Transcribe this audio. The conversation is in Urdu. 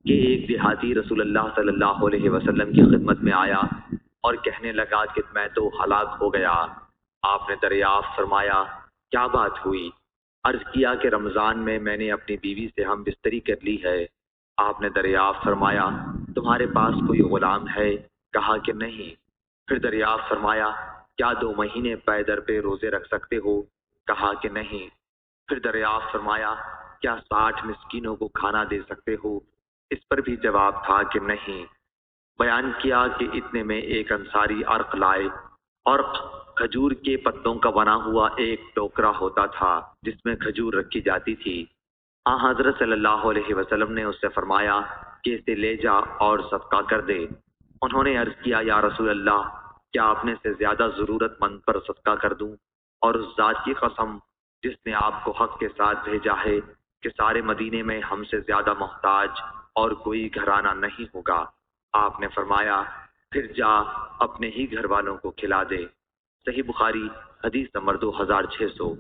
کہ ایک دیہاتی رسول اللہ صلی اللہ علیہ وسلم کی خدمت میں آیا اور کہنے لگا کہ میں تو ہلاک ہو گیا۔ آپ نے دریافت فرمایا کیا بات ہوئی؟ عرض کیا کہ رمضان میں نے اپنی بیوی سے ہم بستری کر لی ہے۔ آپ نے دریافت فرمایا تمہارے پاس کوئی غلام ہے؟ کہا کہ نہیں۔ پھر دریافت فرمایا کیا 2 مہینے پے در پہ روزے رکھ سکتے ہو؟ کہا کہ نہیں۔ پھر دریافت فرمایا کیا 60 مسکینوں کو کھانا دے سکتے ہو؟ اس پر بھی جواب تھا کہ نہیں۔ بیان کیا کہ اتنے میں ایک انصاری عرق لائے۔ عرق کھجور کے پتوں کا بنا ہوا ایک ٹوکرا ہوتا تھا جس میں کھجور رکھی جاتی تھی۔ حضرت صلی اللہ علیہ وسلم نے اس سے فرمایا کہ اسے لے جا اور صدقہ کر دے۔ انہوں نے عرض کیا یا رسول اللہ کیا اپنے سے زیادہ ضرورت مند پر صدقہ کر دوں؟ اور اس ذات کی قسم جس نے آپ کو حق کے ساتھ بھیجا ہے کہ سارے مدینے میں ہم سے زیادہ محتاج اور کوئی گھرانہ نہیں ہوگا۔ آپ نے فرمایا پھر جا اپنے ہی گھر والوں کو کھلا دے۔ صحیح بخاری حدیث نمبر 2600۔